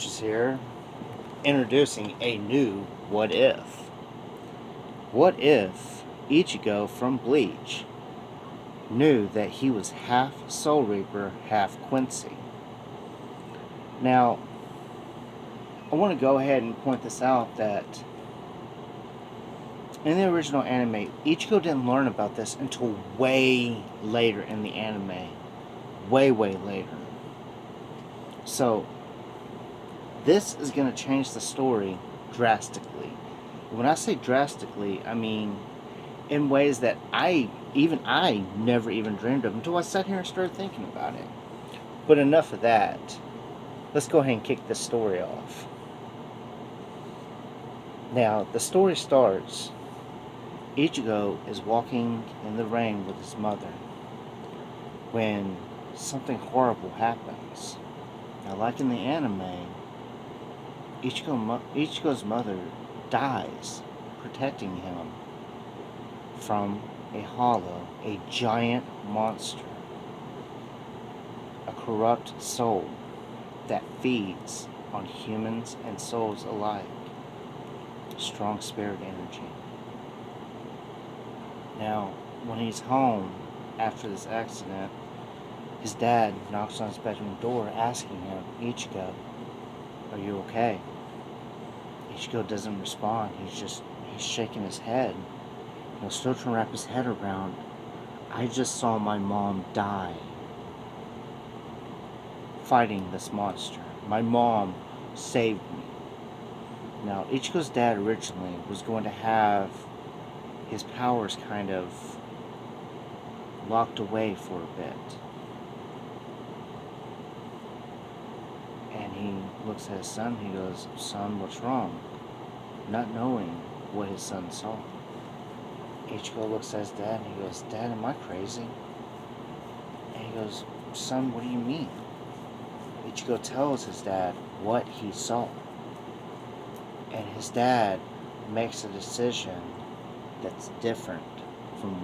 Bleach is here, introducing a new what if. What if Ichigo from Bleach knew that he was half Soul Reaper, half Quincy? Now, I want to go ahead and point this out that in the original anime, Ichigo didn't learn about this until way later in the anime. Way later. So, this is going to change the story drastically. When I say drastically, I mean in ways that I never even dreamed of until I sat here and started thinking about it. But enough of that. Let's go ahead and kick this story off. Now, the story starts. Ichigo is walking in the rain with his mother when something horrible happens. Now, like in the anime, Ichigo's mother dies protecting him from a hollow, a giant monster, a corrupt soul that feeds on humans and souls alike. Strong spirit energy. Now, when he's home after this accident, his dad knocks on his bedroom door asking him, Ichigo, are you okay? Ichigo doesn't respond. He's shaking his head. He'll still trying to wrap his head around. I just saw my mom die fighting this monster. My mom saved me. Now, Ichigo's dad originally was going to have his powers kind of locked away for a bit. And he looks at his son, he goes, son, what's wrong? Not knowing what his son saw. Ichigo looks at his dad and he goes, Dad, am I crazy? And he goes, son, what do you mean? Ichigo tells his dad what he saw. And his dad makes a decision that's different from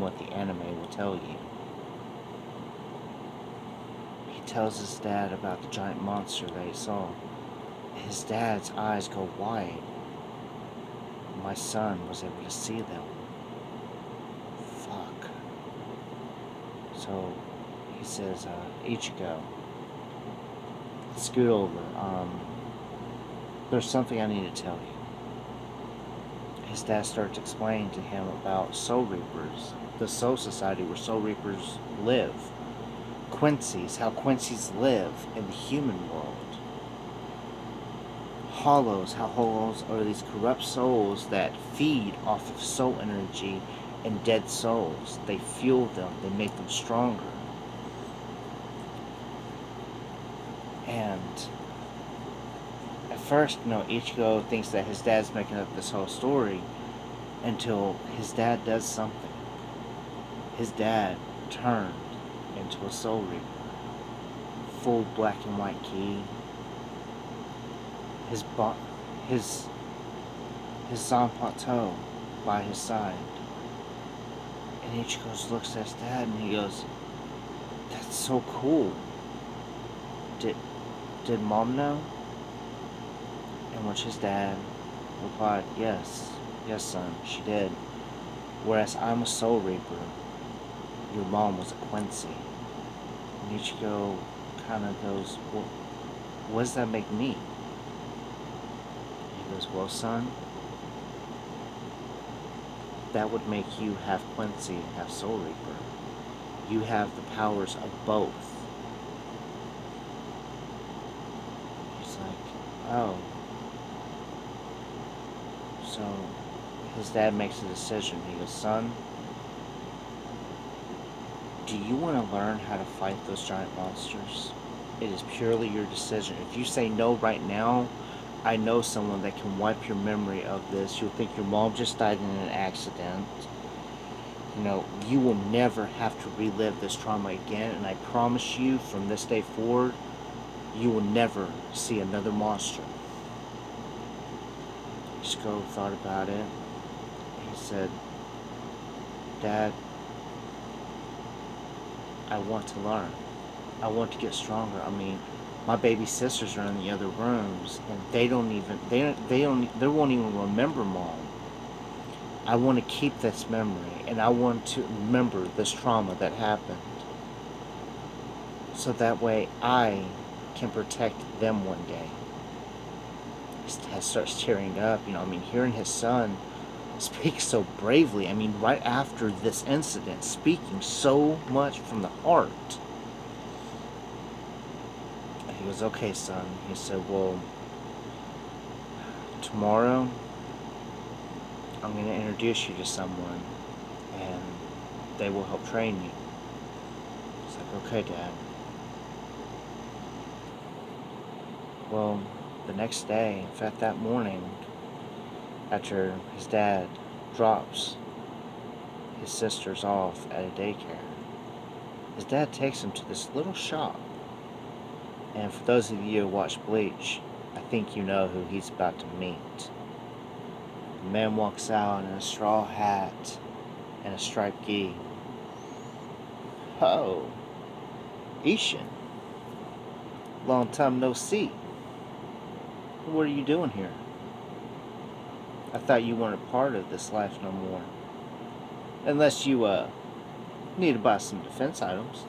what the anime will tell you. He tells his dad about the giant monster that he saw. His dad's eyes go wide. My son was able to see them. Fuck. So he says, Ichigo, scoot over. There's something I need to tell you. His dad starts explaining to him about Soul Reapers, the Soul Society where Soul Reapers live. Quincy's, how Quincy's live in the human world. Hollows, how hollows are these corrupt souls that feed off of soul energy and dead souls. They fuel them, they make them stronger. And at first, Ichigo thinks that his dad's making up this whole story until his dad does something. His dad turned into a Soul Reaper. Full black and white ki. His Zanpato by his side. And Ichigo looks at his dad and he goes, that's so cool. Did mom know? In which his dad replied, yes, son, she did. Whereas I'm a Soul Reaper, your mom was a Quincy. And Ichigo kind of goes, well, what does that make me? He goes, well, son, that would make you half Quincy, half Soul Reaper. You have the powers of both. He's like, oh. So his dad makes a decision. He goes, son, do you want to learn how to fight those giant monsters? It is purely your decision. If you say no right now, I know someone that can wipe your memory of this. You'll think your mom just died in an accident. You will never have to relive this trauma again. And I promise you, from this day forward, you will never see another monster. Ichigo thought about it. He said, Dad, I want to learn. I want to get stronger. I mean, My baby sisters are in the other rooms, and they won't even remember mom. I want to keep this memory, and I want to remember this trauma that happened, so that way I can protect them one day. His dad starts tearing up, hearing his son speak so bravely. Right after this incident, speaking so much from the heart. He goes, okay, son. He said, well, tomorrow I'm going to introduce you to someone, and they will help train you. It's like, okay, Dad. Well, the next day, in fact, that morning, after his dad drops his sisters off at a daycare, his dad takes him to this little shop. And for those of you who watch Bleach, I think you know who he's about to meet. The man walks out in a straw hat and a striped gi. Oh, Ishin. Long time no see. What are you doing here? I thought you weren't a part of this life no more. Unless you, need to buy some defense items.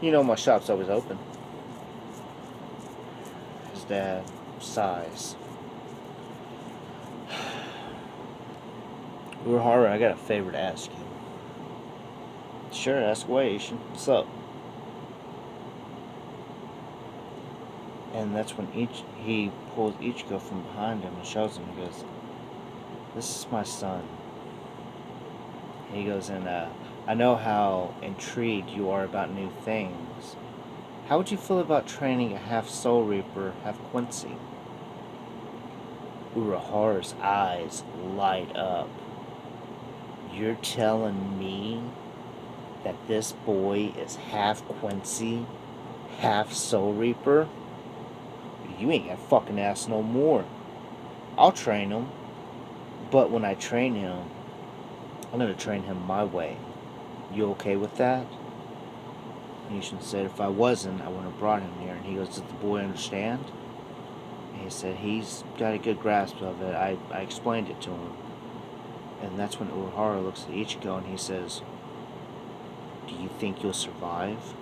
You know my shop's always open. His dad sighs. Urahara, I got a favor to ask you. Sure, ask away, Ishin. What's up? And that's when he pulls Ichigo from behind him and shows him. He goes, this is my son. He goes, and I know how intrigued you are about new things. How would you feel about training a half Soul Reaper, half Quincy? Urahara's eyes light up. You're telling me that this boy is half Quincy, half Soul Reaper? You ain't gonna fucking ask no more. I'll train him, but when I train him, I'm gonna train him my way. You okay with that? Nishan said, if I wasn't, I wouldn't have brought him here. And he goes, does the boy understand? And he said, he's got a good grasp of it. I explained it to him. And that's when Urahara looks at Ichigo and he says, do you think you'll survive?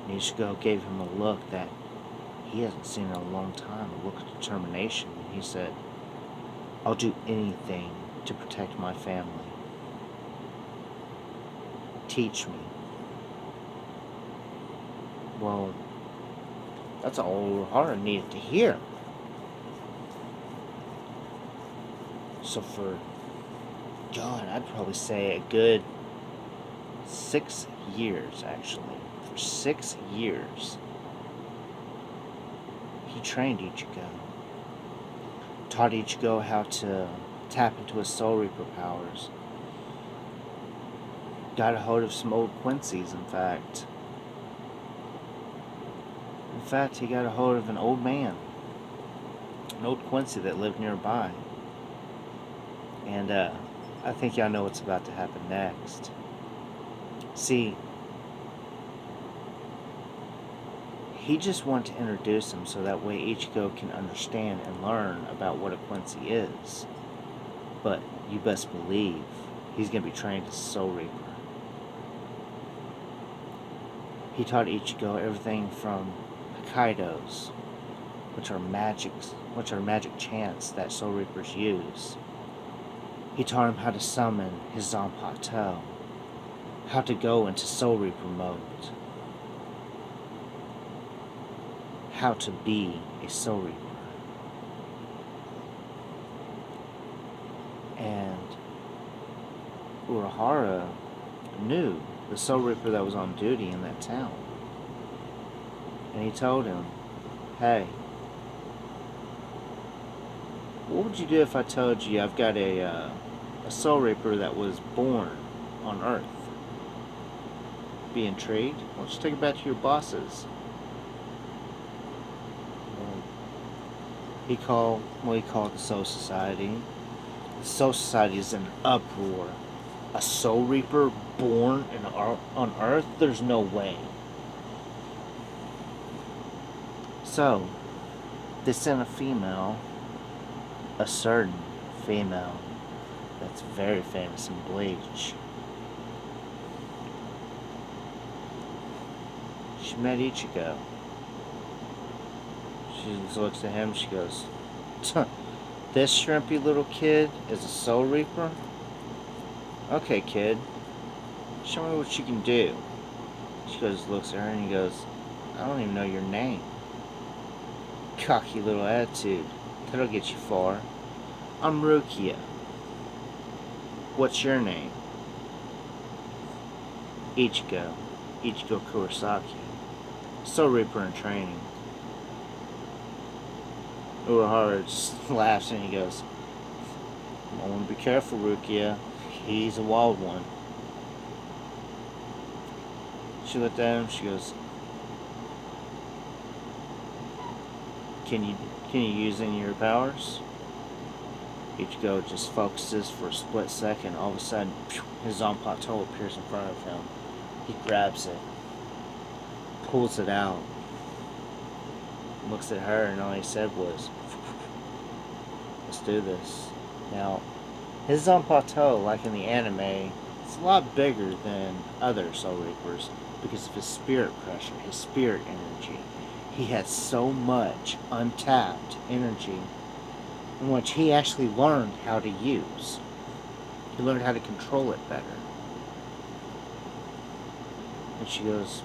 And Ichigo gave him a look that he hasn't seen in a long time, a look of determination. And he said, I'll do anything to protect my family. Teach me. Well, that's all Urahara needed to hear. So for God, I'd probably say a good 6 years, actually. For 6 years, he trained Ichigo. Taught Ichigo how to tap into his Soul Reaper powers. Got a hold of some old Quincy's, in fact. In fact, he got a hold of an old man. An old Quincy that lived nearby. And I think y'all know what's about to happen next. See, he just wanted to introduce him so that way Ichigo can understand and learn about what a Quincy is. But you best believe he's going to be trained as a Soul Reaper. He taught Ichigo everything from Hokkaidos, which are magic chants that Soul Reapers use. He taught him how to summon his Zanpato, how to go into Soul Reaper mode, how to be a Soul Reaper. And Urahara knew the Soul Reaper that was on duty in that town. And he told him, hey, what would you do if I told you I've got a Soul Reaper that was born on Earth? Be intrigued? Why don't you take it back to your bosses? He called the Soul Society. The Soul Society is in uproar. A Soul Reaper born on Earth? There's no way. So, they sent a female, a certain female, that's very famous in Bleach. She met Ichigo. She just looks at him, she goes, this shrimpy little kid is a Soul Reaper? Okay, kid, show me what you can do. She goes, looks at her and he goes, I don't even know your name. Cocky little attitude. That'll get you far. I'm Rukia. What's your name? Ichigo. Ichigo Kurosaki. Soul Reaper in training. Urahara just laughs and he goes, I want to be careful, Rukia. He's a wild one. She looked at him, she goes, Can you use any of your powers? Ichigo just focuses for a split second. All of a sudden, his Zanpakuto appears in front of him. He grabs it, pulls it out, looks at her, and all he said was, let's do this. Now, his Zanpakuto, like in the anime, it's a lot bigger than other Soul Reapers because of his spirit pressure, his spirit energy. He has so much untapped energy in which he actually learned how to use. He learned how to control it better. And she goes,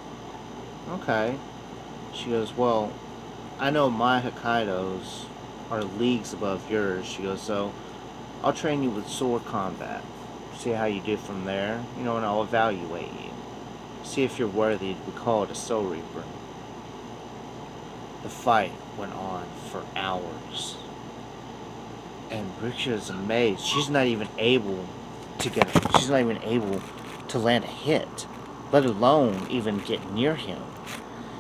okay. She goes, well, I know my Hokkaidos are leagues above yours. She goes, so I'll train you with sword combat. See how you do from there, and I'll evaluate you. See if you're worthy to be called a Soul Reaper. The fight went on for hours. And Rukia is amazed. She's not even able to land a hit, let alone even get near him.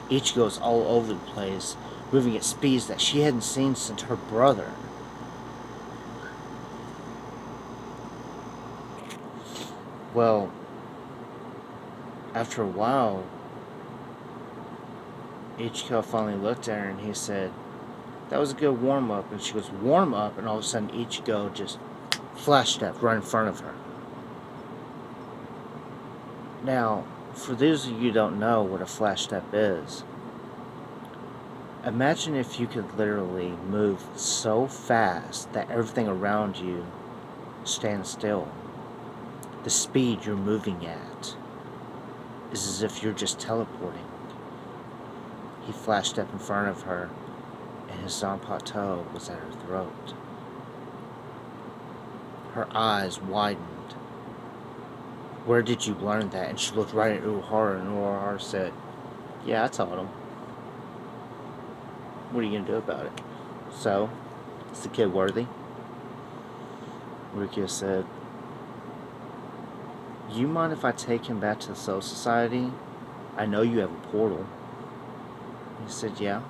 Ichigo's all over the place, moving at speeds that she hadn't seen since her brother. Well, after a while, Ichigo finally looked at her and he said, that was a good warm-up. And she goes, warm-up? And all of a sudden Ichigo just flashed up right in front of her. Now, for those of you who don't know what a flash step is, imagine if you could literally move so fast that everything around you stands still. The speed you're moving at is as if you're just teleporting. He flashed up in front of her, and his Zanpakuto was at her throat. Her eyes widened. Where did you learn that? And she looked right at Urahara, and Urahara said, yeah, I taught him. What are you going to do about it? So, is the kid worthy? Rukia said, you mind if I take him back to the Soul Society? I know you have a portal. He said, yeah,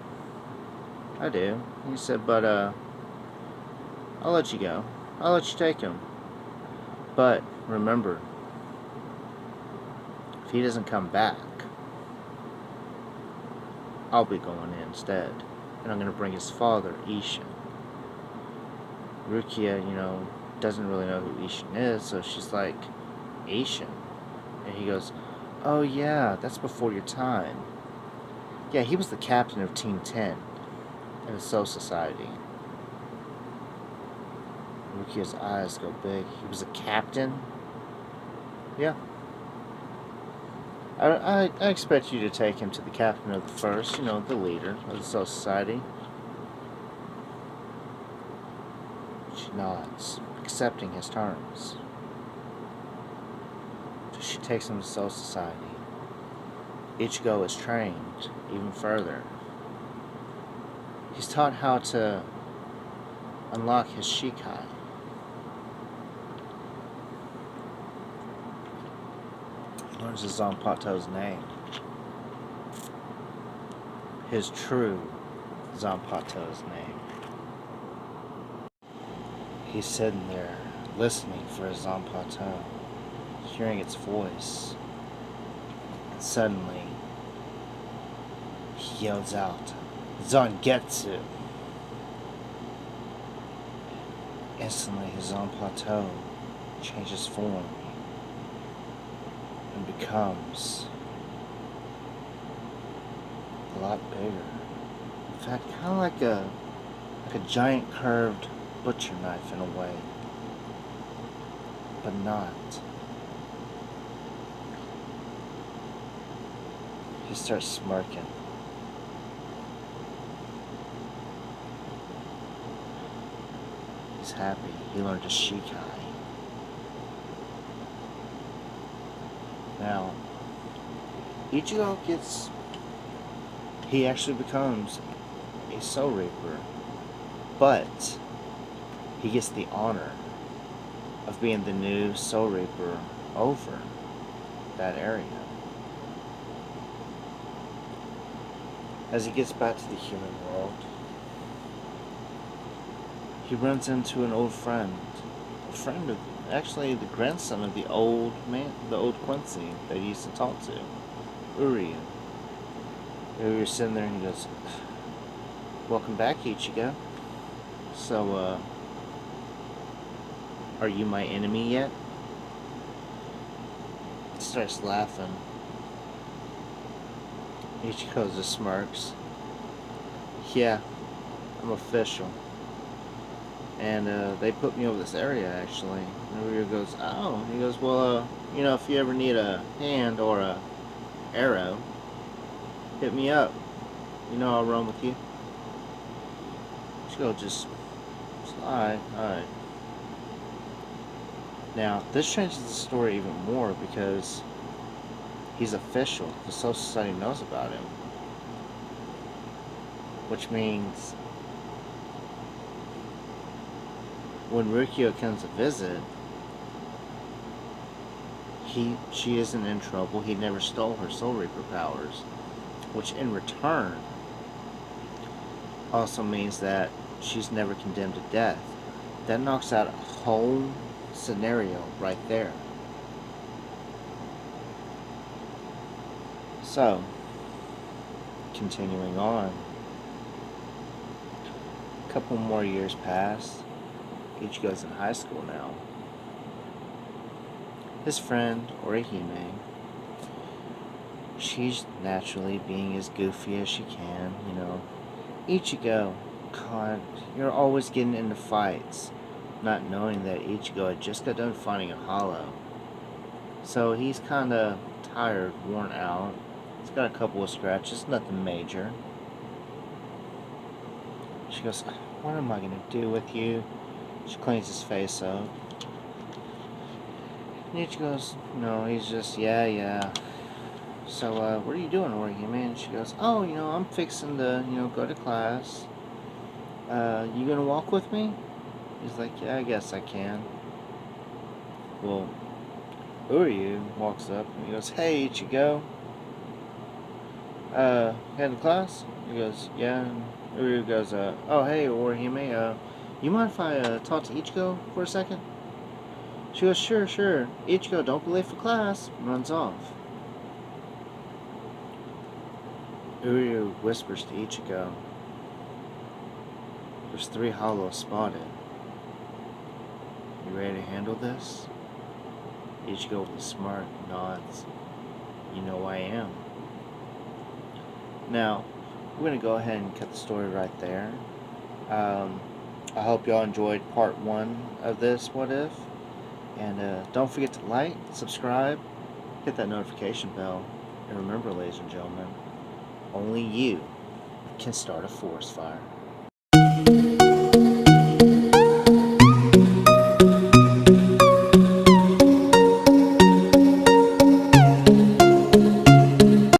I do. He said, but, I'll let you go. I'll let you take him. But, remember, if he doesn't come back, I'll be going in instead. And I'm going to bring his father, Ishin. Rukia, doesn't really know who Ishin is, so she's like, Ishin? And he goes, oh yeah, that's before your time. Yeah, he was the captain of Team 10 in the Soul Society. Rukia's eyes go big. He was a captain? Yeah. I expect you to take him to the captain of the first, the leader of the Soul Society. She nods, accepting his terms. So she takes him to Soul Society. Ichigo is trained even further. He's taught how to unlock his Shikai. He learns his Zanpakuto's name. His true Zanpakuto's name. He's sitting there, listening for his Zanpakuto, hearing its voice. And suddenly, he yells out, Zangetsu. Instantly, his own plateau changes form and becomes a lot bigger. In fact, kind of like a giant curved butcher knife in a way, but not. He starts smirking. He's happy. He learned a shikai. Now, Ichigo gets... He actually becomes a Soul Reaper, but he gets the honor of being the new Soul Reaper over that area. As he gets back to the human world, he runs into an old friend. A friend of, actually the grandson of the old man, the old Quincy that he used to talk to, Urahara. We were sitting there and he goes, "Welcome back, Ichigo. So, are you my enemy yet?" He starts laughing. Ichigo just smirks. "Yeah, I'm official. And they put me over this area, actually." And Urahara goes, "Oh." He goes, "Well, you know, if you ever need a hand or a arrow, hit me up. You know I'll run with you." Ichigo just, alright. Now, this changes the story even more because he's official. The Soul Society knows about him. Which means when Rikyo comes to visit, she isn't in trouble. He never stole her Soul Reaper powers. Which in return also means that she's never condemned to death. That knocks out a whole scenario right there. So, continuing on, a couple more years pass. Ichigo's in high school now. His friend, Orihime, she's naturally being as goofy as she can, you know. "Ichigo, God, you're always getting into fights." Not knowing that Ichigo had just got done fighting a hollow. So he's kind of tired, worn out. He's got a couple of scratches, nothing major. She goes, "What am I going to do with you?" She cleans his face up. And Ichigo goes, "No," he's just, yeah. "So, what are you doing, Orihime?" And she goes, "Oh, you know, I'm fixing to, you know, go to class. You gonna walk with me?" He's like, "Yeah, I guess I can." Well, Uryu walks up and he goes, "Hey, Ichigo, head to class?" He goes, "Yeah." And Uryu goes, "Oh, hey, Orihime, you mind if I, talk to Ichigo for a second?" She goes, Sure. "Ichigo, don't be late for class," and runs off. Uryu whispers to Ichigo, "There's 3 hollows spotted. You ready to handle this?" Ichigo with a smirk nods. "You know I am." Now, we're going to go ahead and cut the story right there. I hope y'all enjoyed part 1 of this What If. And don't forget to like, subscribe, hit that notification bell. And remember, ladies and gentlemen, only you can start a forest fire.